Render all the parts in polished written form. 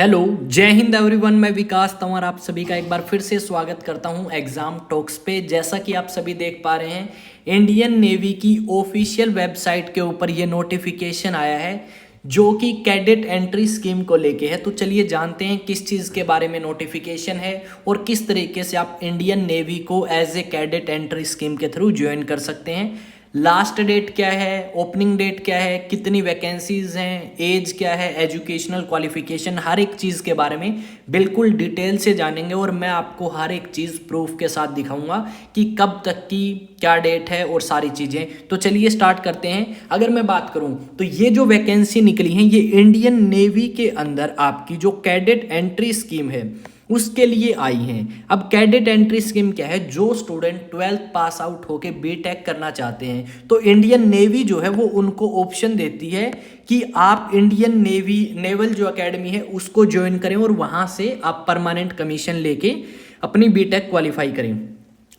Hello, जय Hind everyone. मैं विकास तंवर आप सभी का एक बार फिर से स्वागत करता हूं एग्ज़ाम टॉक्स पे। जैसा कि आप सभी देख पा रहे हैं, इंडियन नेवी की ऑफिशियल वेबसाइट के ऊपर ये नोटिफिकेशन आया है जो कि कैडेट एंट्री स्कीम को लेके है। तो चलिए जानते हैं किस चीज़ के बारे में नोटिफिकेशन है और किस तरीके से आप इंडियन नेवी को as a cadet entry scheme के थ्रू ज्वाइन कर सकते हैं। लास्ट डेट क्या है, ओपनिंग डेट क्या है, कितनी वैकेंसीज हैं, एज क्या है, एजुकेशनल क्वालिफिकेशन, हर एक चीज़ के बारे में बिल्कुल डिटेल से जानेंगे। और मैं आपको हर एक चीज़ प्रूफ के साथ दिखाऊंगा कि कब तक की क्या डेट है और सारी चीज़ें। तो चलिए स्टार्ट करते हैं। अगर मैं बात करूं तो ये जो वैकेंसी निकली है ये इंडियन नेवी के अंदर आपकी जो कैडेट एंट्री स्कीम है उसके लिए आई हैं। अब कैडेट एंट्री स्कीम क्या है, जो स्टूडेंट 12th पास आउट होके बीटेक करना चाहते हैं तो इंडियन नेवी जो है वो उनको ऑप्शन देती है कि आप इंडियन नेवी नेवल जो एकेडमी है उसको ज्वाइन करें और वहां से आप परमानेंट कमीशन लेके अपनी बीटेक क्वालिफाई करें।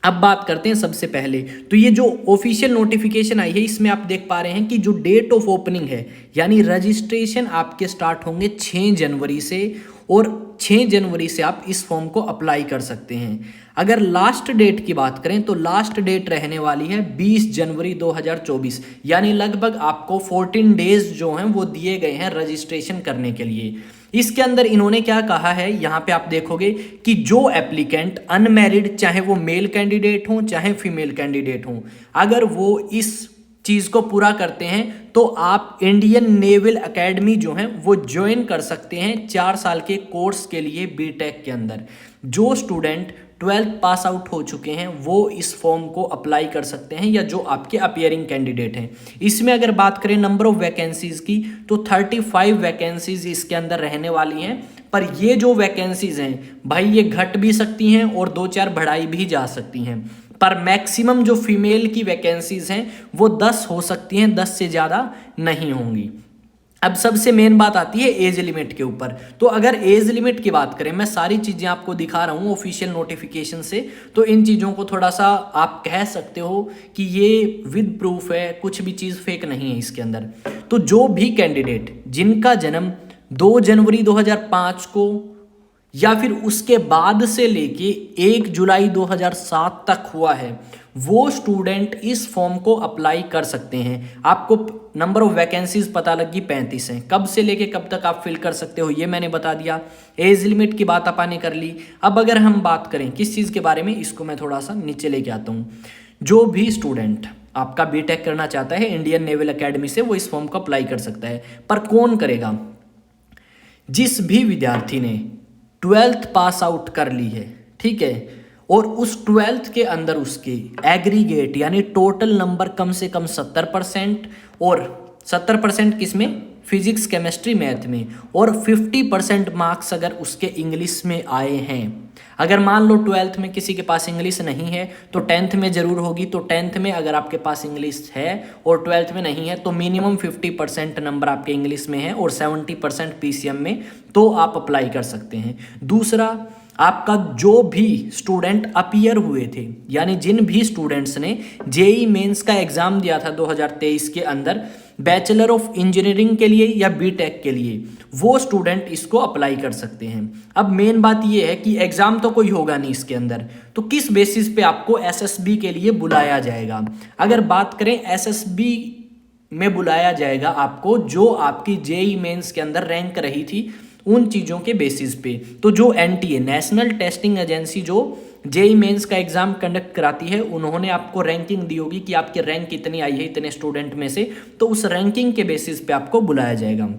अब बात करते हैं सबसे पहले तो ये जो ऑफिशियल नोटिफिकेशन आई है इसमें आप देख पा रहे हैं कि जो डेट ऑफ ओपनिंग है यानी रजिस्ट्रेशन आपके स्टार्ट होंगे 6 जनवरी से और 6 जनवरी से आप इस फॉर्म को अप्लाई कर सकते हैं। अगर लास्ट डेट की बात करें तो लास्ट डेट रहने वाली है 20 जनवरी 2024 यानी लगभग आपको 14 डेज जो हैं वो दिए गए हैं रजिस्ट्रेशन करने के लिए। इसके अंदर इन्होंने क्या कहा है, यहाँ पे आप देखोगे कि जो एप्लीकेंट अनमैरिड, चाहे वो मेल कैंडिडेट हो चाहे फीमेल कैंडिडेट हो, अगर वो इस चीज़ को पूरा करते हैं तो आप इंडियन नेवल एकेडमी जो है वो ज्वाइन कर सकते हैं 4 साल के कोर्स के लिए बीटेक के अंदर। जो स्टूडेंट 12th पास आउट हो चुके हैं वो इस फॉर्म को अप्लाई कर सकते हैं या जो आपके अपियरिंग कैंडिडेट हैं। इसमें अगर बात करें नंबर ऑफ वैकेंसीज की तो 35 वैकेंसीज इसके अंदर रहने वाली हैं। पर ये जो वैकेंसीज हैं भाई ये घट भी सकती हैं और 2-4 बढ़ाई भी जा सकती हैं। पर मैक्सिमम जो फीमेल की वैकेंसीज हैं वो 10 हो सकती हैं, 10 से ज़्यादा नहीं होंगी। अब सबसे मेन बात आती है एज लिमिट के ऊपर। तो अगर एज लिमिट की बात करें, मैं सारी चीज़ें आपको दिखा रहा हूँ ऑफिशियल नोटिफिकेशन से, तो इन चीज़ों को थोड़ा सा आप कह सकते हो कि ये विद प्रूफ है, कुछ भी चीज़ फेक नहीं है इसके अंदर। तो जो भी कैंडिडेट जिनका जन्म 2 जनवरी 2005 को या फिर उसके बाद से लेके 1 जुलाई 2007 तक हुआ है वो स्टूडेंट इस फॉर्म को अप्लाई कर सकते हैं। आपको नंबर ऑफ वैकेंसीज पता लगी 35 हैं। कब से लेके कब तक आप फिल कर सकते हो ये मैंने बता दिया। एज लिमिट की बात अपन ने कर ली। अब अगर हम बात करें किस चीज़ के बारे में, इसको मैं थोड़ा सा नीचे लेके आता हूँ। जो भी स्टूडेंट आपका बीटेक करना चाहता है इंडियन नेवल एकेडमी से वो इस फॉर्म को अप्लाई कर सकता है। पर कौन करेगा? जिस भी विद्यार्थी ने 12th पास आउट कर ली है, ठीक है, और उस 12th के अंदर उसके एग्रीगेट यानी टोटल नंबर कम से कम 70% और 70% किसमें, फिजिक्स केमिस्ट्री मैथ में, और 50% मार्क्स अगर उसके इंग्लिश में आए हैं। अगर मान लो 12th में किसी के पास इंग्लिश नहीं है तो 10th में ज़रूर होगी। तो 10th में अगर आपके पास इंग्लिश है और 12th में नहीं है तो मिनिमम 50% नंबर आपके इंग्लिश में है और 70% पीसीएम में, तो आप अप्लाई कर सकते हैं। दूसरा, आपका जो भी स्टूडेंट अपीयर हुए थे यानी जिन भी स्टूडेंट्स ने जेई मेंस का एग्ज़ाम दिया था 2023 के अंदर बैचलर ऑफ इंजीनियरिंग के लिए या बीटेक के लिए, वो स्टूडेंट इसको अप्लाई कर सकते हैं। अब मेन बात ये है कि एग्ज़ाम तो कोई होगा नहीं इसके अंदर, तो किस बेसिस पे आपको एसएसबी के लिए बुलाया जाएगा? अगर बात करें एसएसबी में बुलाया जाएगा आपको जो आपकी जेई मेंस के अंदर रैंक रही थी उन चीज़ों के बेसिस पे। तो जो एनटीए नेशनल टेस्टिंग एजेंसी जो जेई मेंस का एग्ज़ाम कंडक्ट कराती है उन्होंने आपको रैंकिंग दी होगी कि आपकी रैंक कितनी आई है इतने स्टूडेंट में से, तो उस रैंकिंग के बेसिस पे आपको बुलाया जाएगा।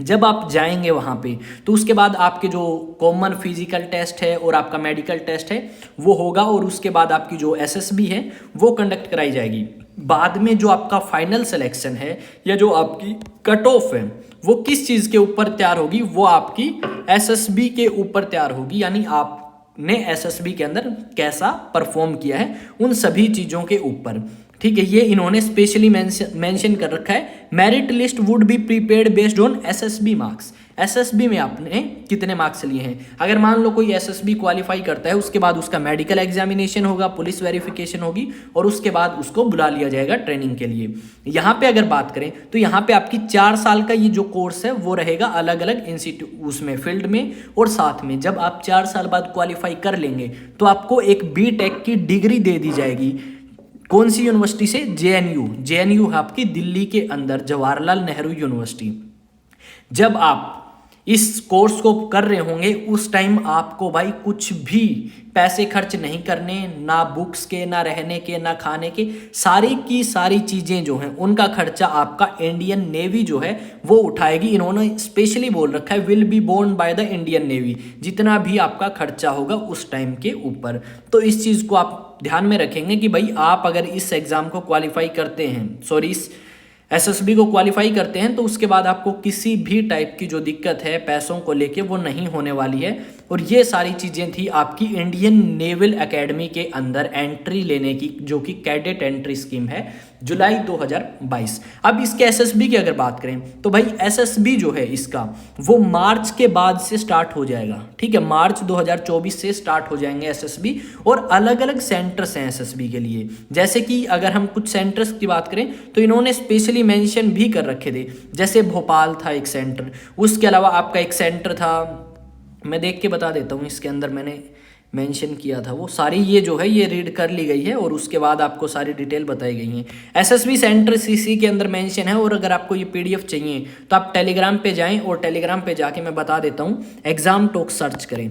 जब आप जाएंगे वहाँ पे तो उसके बाद आपके जो कॉमन फिजिकल टेस्ट है और आपका मेडिकल टेस्ट है वो होगा और उसके बाद आपकी जो एसएसबी है वो कंडक्ट कराई जाएगी। बाद में जो आपका फाइनल सिलेक्शन है या जो आपकी कट ऑफ है वो किस चीज़ के ऊपर तैयार होगी, वो आपकी एसएसबी के ऊपर तैयार होगी। यानी आपने एसएसबी के अंदर कैसा परफॉर्म किया है उन सभी चीज़ों के ऊपर, ठीक है, ये इन्होंने स्पेशली मेंशन कर रखा है। Merit list would be prepaid based on SSB marks. SSB में आपने कितने मार्क्स लिए हैं, अगर मान लो कोई एसएसबी क्वालिफाई करता है, उसके बाद उसका मेडिकल एग्जामिनेशन होगा, पुलिस वेरिफिकेशन होगी और उसके बाद उसको बुला लिया जाएगा ट्रेनिंग के लिए। यहाँ पे अगर बात करें तो यहाँ पे आपकी 4 साल का ये जो कोर्स है वो रहेगा अलग अलग इंस्टीट्यूट उसमें फील्ड में, और साथ में जब आप 4 साल बाद क्वालिफाई कर लेंगे तो आपको एक बीटेक की डिग्री दे दी जाएगी। कौन सी यूनिवर्सिटी से? जेएनयू। जेएनयू है आपकी दिल्ली के अंदर, जवाहरलाल नेहरू यूनिवर्सिटी। जब आप इस कोर्स को कर रहे होंगे उस टाइम आपको भाई कुछ भी पैसे खर्च नहीं करने, ना बुक्स के, ना रहने के, ना खाने के, सारी की सारी चीज़ें जो हैं उनका खर्चा आपका इंडियन नेवी जो है वो उठाएगी। इन्होंने स्पेशली बोल रखा है will be borne by the Indian Navy, जितना भी आपका खर्चा होगा उस टाइम के ऊपर। तो इस चीज़ को आप ध्यान में रखेंगे कि भाई आप अगर इस एग्ज़ाम को क्वालिफाई करते हैं, सॉरी इस एसएसबी को क्वालिफाई करते हैं, तो उसके बाद आपको किसी भी टाइप की जो दिक्कत है पैसों को लेके वो नहीं होने वाली है। और ये सारी चीज़ें थी आपकी इंडियन नेवल एकेडमी के अंदर एंट्री लेने की, जो कि कैडेट एंट्री स्कीम है जुलाई 2022। अब इसके एसएसबी की अगर बात करें तो भाई एसएसबी जो है इसका वो मार्च के बाद से स्टार्ट हो जाएगा। ठीक है, मार्च 2024 से स्टार्ट हो जाएंगे एसएसबी, और अलग अलग सेंटर्स हैं एसएसबी के लिए। जैसे कि अगर हम कुछ सेंटर्स की बात करें तो इन्होंने स्पेशली मेंशन भी कर रखे थे, जैसे भोपाल था एक सेंटर, उसके अलावा आपका एक सेंटर था, मैं देख के बता देता हूँ, इसके अंदर मैंने मेंशन किया था वो सारी, ये जो है ये रीड कर ली गई है और उसके बाद आपको सारी डिटेल बताई गई हैं। एसएसबी सेंटर सीसी के अंदर मेंशन है। और अगर आपको ये पीडीएफ चाहिए तो आप टेलीग्राम पे जाएं और टेलीग्राम पे जाके मैं बता देता हूँ, एग्जाम टॉक सर्च करें।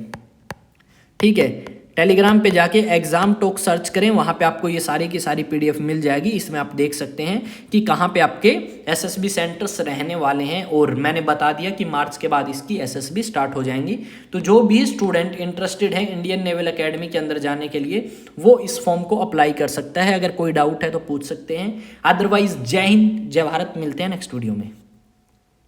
ठीक है, टेलीग्राम पे जाके एग्जाम टॉक सर्च करें, वहाँ पे आपको ये सारी की सारी पीडीएफ मिल जाएगी। इसमें आप देख सकते हैं कि कहाँ पे आपके एसएसबी सेंटर्स रहने वाले हैं, और मैंने बता दिया कि मार्च के बाद इसकी एसएसबी स्टार्ट हो जाएंगी। तो जो भी स्टूडेंट इंटरेस्टेड है इंडियन नेवल एकेडमी के अंदर जाने के लिए वो इस फॉर्म को अप्लाई कर सकता है। अगर कोई डाउट है तो पूछ सकते हैं, अदरवाइज जय हिंद जय भारत, मिलते हैं नेक्स्ट वीडियो में।